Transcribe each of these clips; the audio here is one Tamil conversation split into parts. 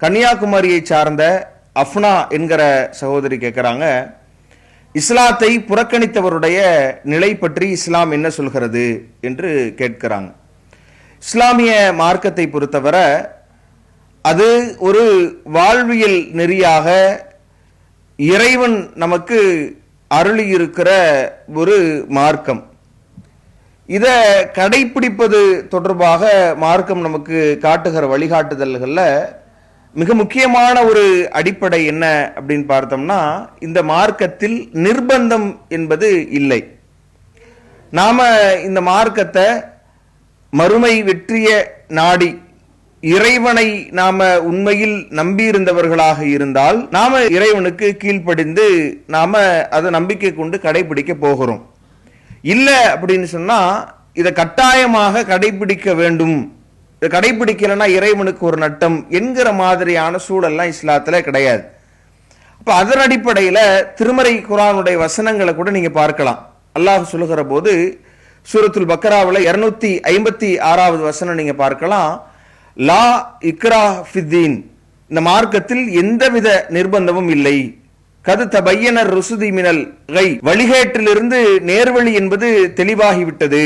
கன்னியாகுமரியை சார்ந்த அஃப்னா என்கிற சகோதரி கேட்குறாங்க, இஸ்லாத்தை புறக்கணித்தவருடைய நிலை பற்றி இஸ்லாம் என்ன சொல்கிறது என்று கேட்கிறாங்க. இஸ்லாமிய மார்க்கத்தை பொறுத்தவரை அது ஒரு வாழ்வியல் நெறியாக இறைவன் நமக்கு அருளியிருக்கிற ஒரு மார்க்கம். இதை கடைபிடிப்பது தொடர்பாக மார்க்கம் நமக்கு காட்டுகிற வழிகாட்டுதல்களில் மிக முக்கியமான ஒரு அடிப்படை என்ன அப்படின்னு பார்த்தோம்னா, இந்த மார்க்கத்தில் நிர்பந்தம் என்பது இல்லை. நாம இந்த மார்க்கத்தை மறுமை வெற்றிய நாடி இறைவனை நாம உண்மையில் நம்பியிருந்தவர்களாக இருந்தால் நாம இறைவனுக்கு கீழ்ப்படிந்து நாம அதை நம்பிக்கை கொண்டு கடைபிடிக்க போகிறோம். இல்லை அப்படின்னு சொன்னா இதை கட்டாயமாக கடைபிடிக்க வேண்டும், இதை கடைபிடிக்கலன்னா இறைவனுக்கு ஒரு நட்டம் என்கிற மாதிரியான சூழல்லாம் இஸ்லாத்துல கிடையாது. அப்ப அதன் அடிப்படையில திருமறை குர்ஆனுடைய வசனங்களை கூட நீங்க பார்க்கலாம். அல்லாஹ் சொல்லுகிற போது சூரத்துல் பக்கராவில் 256வது வசனம் நீங்க பார்க்கலாம். லா இக்ரா ஃபித்தீன், இந்த மார்க்கத்தில் எந்தவித நிர்பந்தமும் இல்லை. கது தபையனர் ருசுதி மினல் கை, வழிகேட்டிலிருந்து நேர்வழி என்பது தெளிவாகிவிட்டது.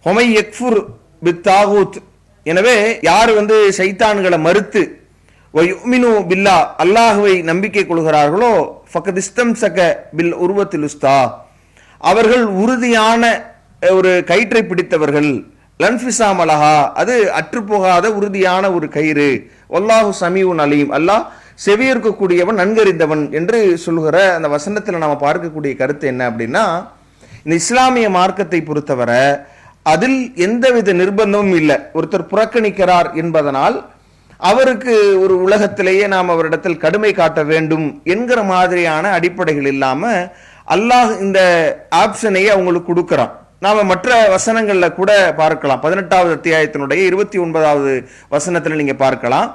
ஹொமை யக்ஃபுர் பித்தாகூத், எனவே யார் சைத்தான்களை மறுத்து வயுமினு பில்லா, அல்லாஹுவை நம்பிக்கை கொள்கிறார்களோ ஃபகதிஸ்தம் சக பில் உருவத்தில் உஸ்தா, அவர்கள் உறுதியான ஒரு கயிற்றை பிடித்தவர்கள். லன்ஃபிசாம் அலஹா, அது அற்றுப்போகாத உறுதியான ஒரு கயிறு. வல்லாஹு சமீஉன் அலீம், அல்லாஹ் செவியேற்கக்கூடியவன் நன்கறிந்தவன் என்று சொல்லுகிற அந்த வசனத்தில் நாம பார்க்கக்கூடிய கருத்து என்ன அப்படின்னா, இந்த இஸ்லாமிய மார்க்கத்தை பொறுத்தவரை அதில் எந்தவித நிர்பந்தமும் இல்லை. ஒருத்தர் புறக்கணிக்கிறார் என்பதனால் அவருக்கு ஒரு உலகத்திலேயே நாம் அவரிடத்தில் கடுமை காட்ட வேண்டும் என்கிற மாதிரியான அடிப்படைகள் இல்லாம அல்லாஹ் இந்த ஆப்ஷனையே அவங்களுக்கு கொடுக்கிறான். நாம மற்ற வசனங்கள்ல கூட பார்க்கலாம். 18வது அத்தியாயத்தினுடைய 29வது வசனத்தில் நீங்க பார்க்கலாம்.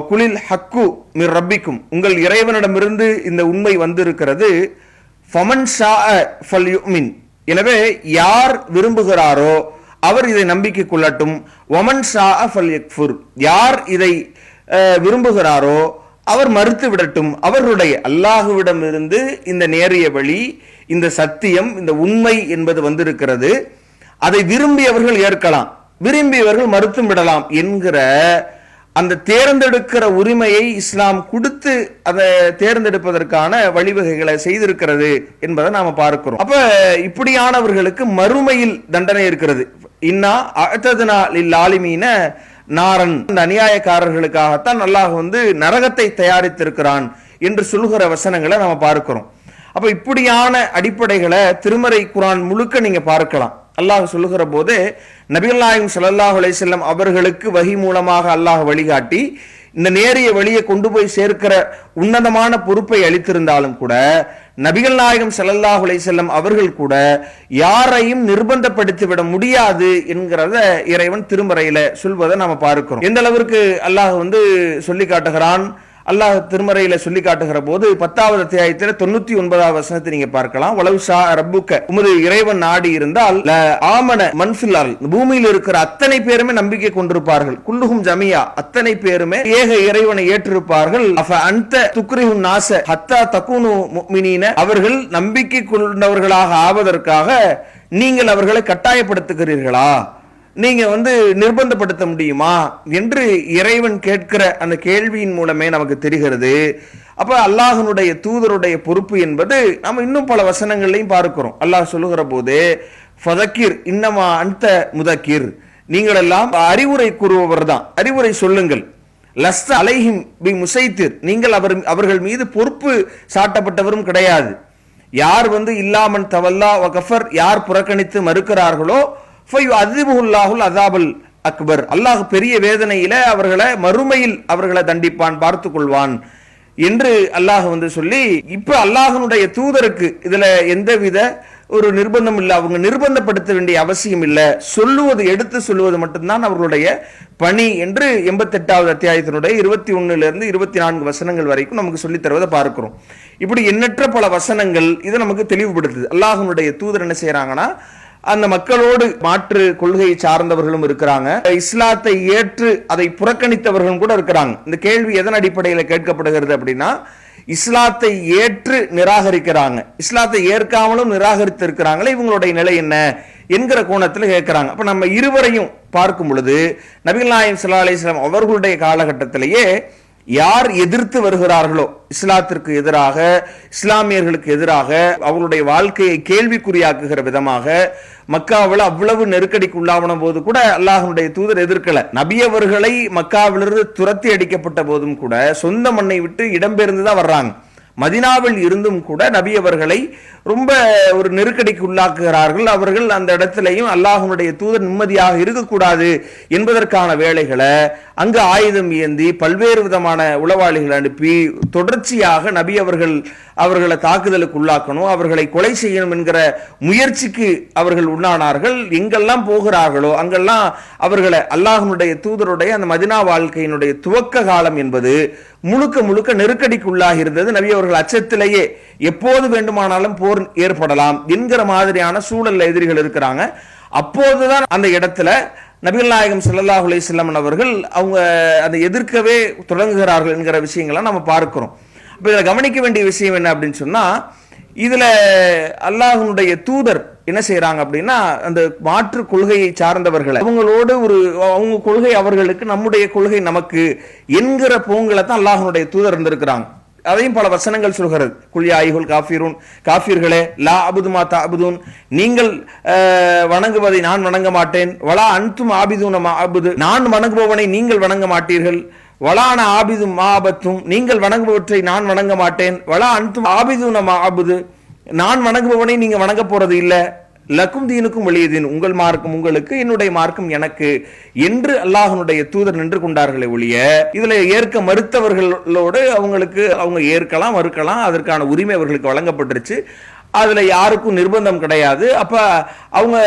குலில் ஹக்கு மிர் ரப்பிக்கும், உங்கள் இறைவனிடமிருந்து இந்த உண்மை வந்திருக்கிறது. ஃபமன் ஷாஅ ஃபல்யுமின், எனவே யார் விரும்புகிறாரோ அவர் இதை நம்பிக்கை கொள்ளட்டும். வமன் ஷாஅ ஃபல்யக்ஃபுர், யார் இதை விரும்புகிறாரோ அவர் மறுத்து விடட்டும். அவர்களுடைய அல்லாஹுவிடமிருந்து இந்த நேரிய வழி, இந்த சத்தியம், இந்த உண்மை என்பது வந்திருக்கிறது. அதை விரும்பியவர்கள் ஏற்கலாம், விரும்பியவர்கள் மறுத்தும் விடலாம் என்கிற அந்த தேர்ந்தெடுக்கிற உரிமையை இஸ்லாம் கொடுத்து அதை தேர்ந்தெடுப்பதற்கான வழிவகைகளை செய்திருக்கிறது என்பதை நாம பார்க்கிறோம். அப்ப இப்படியானவர்களுக்கு மறுமையில் தண்டனை இருக்கிறது. இன்னா அஅதனா லில் ஆலிமீன நாரன், அந்த அநியாயக்காரர்களுக்காகத்தான் அல்லாஹ் நரகத்தை தயாரித்திருக்கிறான் என்று சொல்லுகிற வசனங்களை நாம பார்க்கிறோம். அப்ப இப்படியான அடிப்படைகளை திருமறை குர்ஆன் முழுக்க நீங்க பார்க்கலாம். அல்லாஹ் சொல்லுகிற போது நபிகள் நாயகம் ஸல்லல்லாஹு அலைஹி வஸல்லம் அவர்களுக்கு வஹி மூலமாக அல்லாஹ் வழிகாட்டி இந்த நேரிய வழியை கொண்டு போய் சேர்க்கிற உன்னதமான பொறுப்பை அளித்திருந்தாலும் கூட நபிகள் நாயகம் ஸல்லல்லாஹு அலைஹி வஸல்லம் அவர்கள் கூட யாரையும் நிர்பந்தப்படுத்தி விட முடியாது என்கிறத இறைவன் திருமறையில சொல்வதை நாம பார்க்கிறோம். எந்த அளவிற்கு அல்லாஹ் சொல்லி காட்டுகிறான். அல்லாஹ் திருமறையில சொல்லி காட்டுகிற போது 10வது அத்தியாயத்தில் 99வது வசனத்தை நீங்க பார்க்கலாம். வலவு ஷா ரப்புக்க, உமது இறைவன் நாடி இருந்தால் ஆமன மன்ஃபில் அர்ல், பூமியில் இருக்கிற அத்தனை பேருமே நம்பிக்கை கொண்டிருப்பார்கள். குல்லுஹும் ஜமியா, அத்தனை பேருமே ஏக இறைவனை ஏற்றிருப்பார்கள். அஃப அன்த துக்ரிஹுன் நாஸ ஹத்தா தகுனு முஃமினீன, அவர்கள் நம்பிக்கை கொண்டவர்களாக ஆவதற்காக நீங்கள் அவர்களை கட்டாயப்படுத்துகிறீர்களா, நீங்க நிர்பந்தப்படுத்த முடியுமா என்று இறைவன் கேட்கிற அந்த கேள்வியின் மூலமே நமக்கு தெரிகிறது. அப்ப அல்லாஹ்வுடைய தூதருடைய பொறுப்பு என்பது நம்ம இன்னும் பல வசனங்களையும் பார்க்கிறோம். அல்லாஹ் சொல்லுகிற போது ஃபதக்கிர் இன்னமா அன்த முதக்கிர், நீங்கள் எல்லாம் அறிவுரை கூறுபவர் தான், அறிவுரை சொல்லுங்கள். லஸ்த அலைஹிம் பி முசைத்திர், நீங்கள் அவர்கள் மீது பொறுப்பு சாட்டப்பட்டவரும் கிடையாது. யார் இல்லாமன் தவல்லா வ கஃபர், யார் புறக்கணித்து மறுக்கிறார்களோ அக்பர், அல்லாஹ் பெரிய வேதனையில அவர்களை மறுமையில் அவர்களை தண்டிப்பான், பார்த்து கொள்வான் என்று அல்லாஹ் சொல்லி, இப்ப அல்லாஹ்வுடைய தூதருக்கு இதுல எந்தவித ஒரு நிர்பந்தம் இல்லை, அவங்க நிர்பந்தப்படுத்த வேண்டிய அவசியம் இல்லை, சொல்லுவது எடுத்து சொல்லுவது மட்டும்தான் அவர்களுடைய பணி என்று 88வது அத்தியாயத்தினுடைய 21 to 24 வசனங்கள் வரைக்கும் நமக்கு சொல்லி தருவதை பார்க்கிறோம். இப்படி எண்ணற்ற பல வசனங்கள் இது நமக்கு தெளிவுபடுத்துது. அல்லாஹ்வுடைய தூதர் என்ன செய்யறாங்கன்னா, அந்த மக்களோடு மாற்று கொள்கையை சார்ந்தவர்களும் இருக்கிறாங்க, இஸ்லாத்தை ஏற்று அதை புறக்கணித்தவர்களும் கூட இருக்கிறாங்க. இந்த கேள்வி எதன் அடிப்படையில் கேட்கப்படுகிறது அப்படின்னா, இஸ்லாத்தை ஏற்று நிராகரிக்கிறாங்க, இஸ்லாத்தை ஏற்காமலும் நிராகரித்து இருக்கிறாங்களே, இவங்களுடைய நிலை என்ன என்கிற கோணத்தில் கேட்கிறாங்க. அப்ப நம்ம இருவரையும் பார்க்கும் பொழுது நபிகள் நாயகம் ஸல்லல்லாஹு அலைஹி வஸல்லம் அவர்களுடைய காலகட்டத்திலேயே யார் எதிர்த்து வருகிறார்களோ, இஸ்லாத்திற்கு எதிராக, இஸ்லாமியர்களுக்கு எதிராக, அவர்களுடைய வாழ்க்கையை கேள்விக்குறியாக்குகிற விதமாக மக்காவில் அவ்வளவு நெருக்கடிக்கு உள்ளாவன போது கூட அல்லாஹ்வுடைய தூதர் எதிர்க்கல. நபி அவர்களை மக்காவிலிருந்து துரத்தி அடிக்கப்பட்ட போதும் கூட சொந்த மண்ணை விட்டு இடம்பெயர்ந்துதான் வர்றாங்க. மதீனாவில் இருந்தும் கூட நபி அவர்களை ரொம்ப ஒரு நெருக்கடிக்கு உள்ளாக்குகிறார்கள். அவர்கள் அந்த இடத்திலையும் அல்லாஹ்வுடைய தூதர் நிம்மதியாக இருக்கக்கூடாது என்பதற்கான வேலைகளை அங்கு ஆயுதம் ஏந்தி பல்வேறு விதமான உளவாளிகள் அனுப்பி தொடர்ச்சியாக நபி அவர்களை தாக்குதலுக்கு உள்ளாக்கணும், அவர்களை கொலை செய்யணும் என்கிற முயற்சிக்கு அவர்கள் உண்ணானார்கள். எங்கெல்லாம் போகிறார்களோ அங்கெல்லாம் அவர்களை அல்லாஹ்வுடைய தூதருடைய அந்த மதீனா வாழ்க்கையினுடைய துவக்க காலம் என்பது முழுக்க முழுக்க நெருக்கடிக்கு உள்ளாகி இருந்தது. நபி அவர்கள் அச்சத்திலேயே எப்போது வேண்டுமானாலும் போர் ஏற்படலாம் என்கிற மாதிரியான சூழல்ல எதிரிகள் இருக்கிறாங்க. அப்போதுதான் அந்த இடத்துல நபிகள் நாயகம் ஸல்லல்லாஹு அலைஹி வஸல்லம் அவர்கள் அவங்க அதை எதிர்க்கவே தொடங்குகிறார்கள் என்கிற விஷயங்களை நம்ம பார்க்கிறோம். இப்ப இதில் கவனிக்க வேண்டிய விஷயம் என்ன அப்படின்னு சொன்னா, இதுல அல்லாஹ்வுடைய தூதர் என்ன செய்யறாங்க அப்படின்னா, அந்த மாற்று கொள்கையை சார்ந்தவர்களை அவங்களோடு அவங்க கொள்கை அவர்களுக்கு, நம்முடைய கொள்கை நமக்கு என்கிற போங்களை தான் அல்லாஹ்வுடைய தூதர் இருந்திருக்கிறாங்க. அதையும் பல வசனங்கள் சொல்கிறது. குல் யா அய்யுஹல் காஃபிரூன், காஃபிர்களே, லா அபுது மா தஅபுதூன், நீங்கள் வணங்குவதை நான் வணங்க மாட்டேன், வலா அன்தும் ஆபிதூன மா அபுது, நான் வணங்குபவனை நீங்கள் வணங்க மாட்டீர்கள், வலான ஆபிதும் மா அபத்தும், நீங்கள் வணங்குபவற்றை நான் வணங்க மாட்டேன், வலா அன்தும் ஆபிதூன மா அபுது, நான் வணங்குபவனை நீங்க வணங்க போறது இல்ல, லக்கும் தீனுக்கும் வெளியதீன், உங்கள் மார்க்கம் உங்களுக்கு, என்னுடைய மார்க்கம் எனக்கு என்று அல்லாஹ்வுடைய தூதர் நின்று கொண்டார்களே ஒழிய, இதுல ஏற்க மறுத்தவர்களோடு அவங்க ஏற்கலாம் மறுக்கலாம், அதற்கான உரிமை அவர்களுக்கு வழங்கப்பட்டுருச்சு. அதுல யாருக்கும் நிர்பந்தம் கிடையாது. அப்ப அவங்க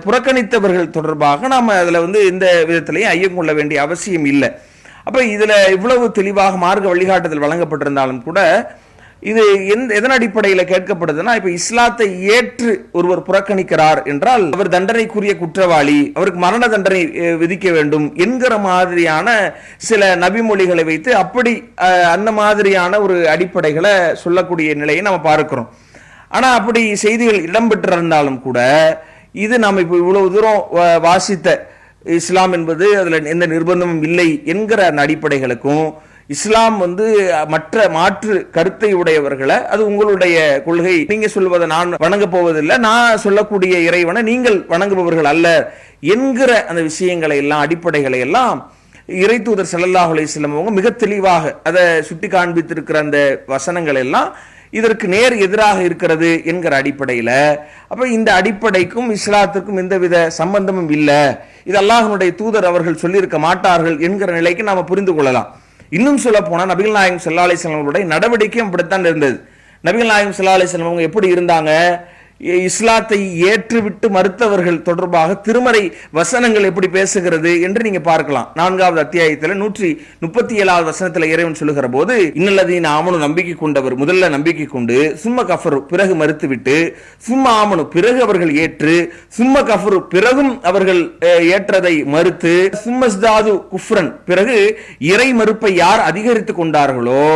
புறக்கணித்தவர்கள் தொடர்பாக நாம அதுல எந்த விதத்திலையும் ஐயம் கொள்ள வேண்டிய அவசியம் இல்லை. அப்ப இதுல இவ்வளவு தெளிவாக மார்க்க வழிகாட்டுதல் வழங்கப்பட்டிருந்தாலும் கூட இது எதன் அடிப்படையில் கேட்கப்படுதுன்னா, இப்ப இஸ்லாத்தை ஏற்று ஒருவர் புறக்கணிக்கிறார் என்றால் அவர் தண்டனைக்குரிய குற்றவாளி, அவருக்கு மரண தண்டனை விதிக்க வேண்டும் என்கிற மாதிரியான சில நபிமொழிகளை வைத்து அப்படி அந்த மாதிரியான ஒரு அடிப்படைகளை சொல்லக்கூடிய நிலையை நம்ம பார்க்கிறோம். ஆனா அப்படி செய்திகள் இடம்பெற்றிருந்தாலும் கூட இது நாம் இப்ப இவ்வளவு தூரம் வாசித்த இஸ்லாம் என்பது அதுல எந்த நிர்பந்தமும் இல்லை என்கிற அந்த அடிப்படைகளுக்கும், இஸ்லாம் மற்ற மாற்று கருத்தை உடையவர்களை, அது உங்களுடைய கொள்கை, நீங்க சொல்வதை நான் வணங்க போவதில்லை, நான் சொல்லக்கூடிய இறைவனை நீங்கள் வணங்குபவர்கள் அல்ல என்கிற அந்த விஷயங்களை எல்லாம், அடிப்படைகளை எல்லாம் இறை தூதர் ஸல்லல்லாஹு அலைஹி வஸல்லம் அவங்க மிக தெளிவாக அதை சுட்டி காண்பித்திருக்கிற அந்த வசனங்கள் எல்லாம் இதற்கு நேர் எதிராக இருக்கிறது என்கிற அடிப்படையில், அப்ப இந்த அடிப்படைக்கும் இஸ்லாத்திற்கும் எந்தவித சம்பந்தமும் இல்லை, இது அல்லாஹ்வுடைய தூதர் அவர்கள் சொல்லியிருக்க மாட்டார்கள் என்கிற நிலைக்கு நாம புரிந்து கொள்ளலாம். இன்னும் சொல்ல போனா நபிகள் நாயகம் ஸல்லல்லாஹு அலைஹி வஸல்லம் அவர்களுடைய நடவடிக்கையும் அப்படித்தான் இருந்தது. நபிகள் நாயகம் ஸல்லல்லாஹு அலைஹி வஸல்லம் அவங்க எப்படி இருந்தாங்க, இஸ்லாத்தை ஏற்றுவிட்டு மறுத்தவர்கள் தொடர்பாக திருமறை வசனங்கள் எப்படி பேசுகிறது என்று நீங்க பார்க்கலாம். 4வது அத்தியாயத்தில் 137வது வசனத்தில் இறைவன் சொல்லுகிற போது, இன்னல்லதீன ஆமனு, நம்பிக்கை கொண்டவர் முதல்ல நம்பிக்கை கொண்டு, சும்ம கஃபரு பிறகு மறுத்துவிட்டு, சும்ம ஆமனு பிறகு அவர்கள் ஏற்று, சும்ம கஃபரு பிறகும் அவர்கள் ஏற்றதை மறுத்து, சும்மஸ்தாது குஃப்ரன் பிறகு இறை மறுப்பை யார் அதிகரித்துக் கொண்டார்களோ,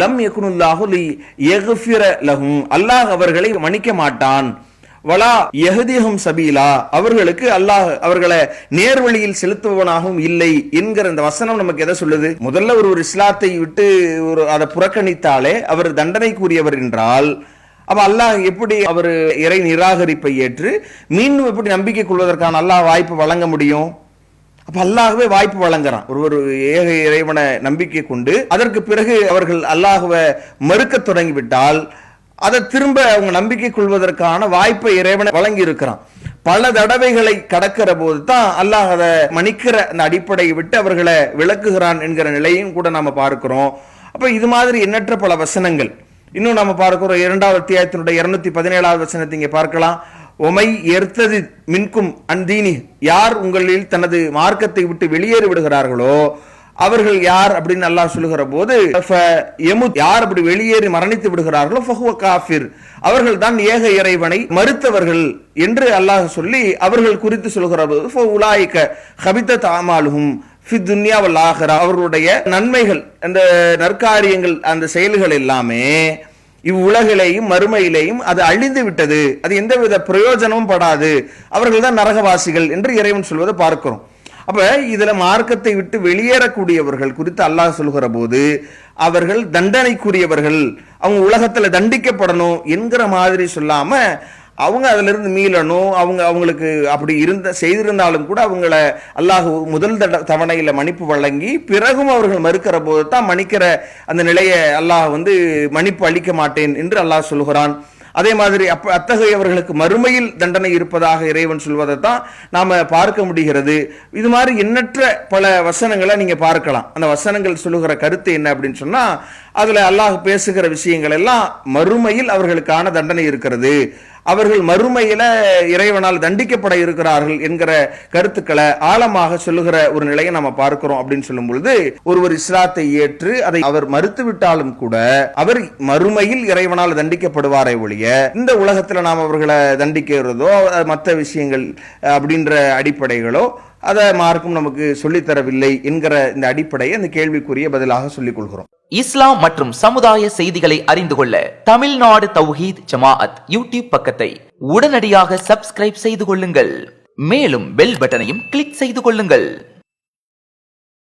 லம் யகுனுல்லாஹு லியக்ஃபிர லஹும், அல்லாஹ் அவர்களை மன்னிக்க மாட்டான், வலா யஹ்திஹும் சபீலா, அவர்களுக்கு அல்லாஹ் அவர்களை நேர்வழியில் செலுத்துவனாகவும் இல்லை என்கிற இந்த வசனம் நமக்கு எதை சொல்லுது? முதல்ல ஒரு இஸ்லாத்தை விட்டு அதை புறக்கணித்தாலே அவர் தண்டனைக்குரியவர் என்றால், அப்ப அல்லாஹ் எப்படி அவர் இறை நிராகரிப்பை ஏற்று மீண்டும் எப்படி நம்பிக்கை கொள்வதற்கான அல்லாஹ் வாய்ப்பு வழங்க முடியும்? அப்ப அல்லாஹ்வே வாய்ப்பு வழங்குறான். ஒரு ஏக இறைவனை நம்பிக்கை கொண்டு அதற்கு பிறகு அவர்கள் அல்லாஹ்வை மறுக்க தொடங்கிவிட்டால் அதை திரும்ப அவங்க நம்பிக்கை கொள்வதற்கான வாய்ப்பை இறைவனை வழங்கி இருக்கிறான். பல தடவைகளை கடக்கிற போது தான் அல்லாஹ் அதை மன்னிக்கிற அந்த அடிப்படையை விட்டு அவர்களை விளக்குகிறான் என்கிற நிலையும் கூட நாம பார்க்கிறோம். அப்ப இது மாதிரி எண்ணற்ற பல வசனங்கள் இன்னும் நாம பார்க்கிறோம். 2வது அத்தியாயத்தினுடைய 217வது வசனத்தை இங்கே பார்க்கலாம். ஒமை எர்த்தது மின்கும் அந்தீனி, யார் உங்களில் தனது மார்க்கத்தை விட்டு வெளியேறி விடுகிறார்களோ அவர்கள் யார் அப்படின்னு அல்லாஹ் சொல்லுகிற போது யார் அப்படி வெளியேறி மரணித்து விடுகிறார்களோ ஃபஹுவ காஃபிர், அவர்கள் தான் ஏக இறைவனை மறுத்தவர்கள் என்று அல்லாஹ் சொல்லி அவர்கள் குறித்து சொல்லுகிற போது ஃபஉலாயிக ஹபித்தத் அமாலுஹும் ஃபி துன்யா வல் ஆகிரா, அவர்களுடைய நன்மைகள் அந்த நற்காரியங்கள் அந்த செயல்கள் எல்லாமே இவ்வுலகிலேயும் மறுமையிலேயும் அது அழிந்து விட்டது, அது எந்தவித பிரயோஜனமும் படாது, அவர்கள் தான் நரகவாசிகள் என்று இறைவன் சொல்வதை பார்க்கிறோம். அப்ப இதுல மார்க்கத்தை விட்டு வெளியேறக்கூடியவர்கள் குறித்து அல்லாஹ் சொல்கிற போது அவர்கள் தண்டனைக்குரியவர்கள், அவங்க உலகத்துல தண்டிக்கப்படணும் என்கிற மாதிரி சொல்லாம அவங்க அதுல இருந்து மீளணும், அவங்களுக்கு அப்படி செய்திருந்தாலும் கூட அவங்கள அல்லாஹ் முதல் தவணையில மன்னிப்பு வழங்கி பிறகும் அவர்கள் மறுக்கிற போது தான் மன்னிக்கிற அந்த நிலையை அல்லாஹ் மன்னிப்பு அளிக்க மாட்டேன் என்று அல்லாஹ் சொல்கிறான். அதே மாதிரி அத்தகையவர்களுக்கு மறுமையில் தண்டனை இருப்பதாக இறைவன் சொல்வதை தான் நாம பார்க்க முடிகிறது. இது மாதிரி எண்ணற்ற பல வசனங்களை நீங்க பார்க்கலாம். அந்த வசனங்கள் சொல்லுகிற கருத்து என்ன அப்படின்னு சொன்னா, அதுல அல்லாஹ் பேசுகிற விஷயங்கள் எல்லாம் மறுமையில் அவர்களுக்கான தண்டனை இருக்கிறது, அவர்கள் மறுமையில இறைவனால் தண்டிக்கப்பட இருக்கிறார்கள் என்கிற கருத்துக்களை ஆழமாக சொல்லுகிற ஒரு நிலையை நம்ம பார்க்கிறோம். அப்படின்னு சொல்லும் பொழுது ஒருவர் இஸ்லாத்தை ஏற்று அதை அவர் மறுத்து விட்டாலும் கூட அவர் மறுமையில் இறைவனால் தண்டிக்கப்படுவாரே ஒழிய இந்த உலகத்துல நாம் அவர்களை தண்டிக்கிறதோ மற்ற விஷயங்கள் அப்படின்ற அடிப்படைகளோ அதை மார்க்கும் நமக்கு சொல்லித்தரவில்லை என்கிற இந்த அடிப்படையை இந்த கேள்விக்குரிய பதிலாக சொல்லிக் கொள்கிறோம். இஸ்லாம் மற்றும் சமுதாய செய்திகளை அறிந்து கொள்ள தமிழ்நாடு தௌஹீத் ஜமாஅத் யூடியூப் பக்கத்தை உடனடியாக சப்ஸ்கிரைப் செய்து கொள்ளுங்கள். மேலும் பெல் பட்டனையும் கிளிக் செய்து கொள்ளுங்கள்.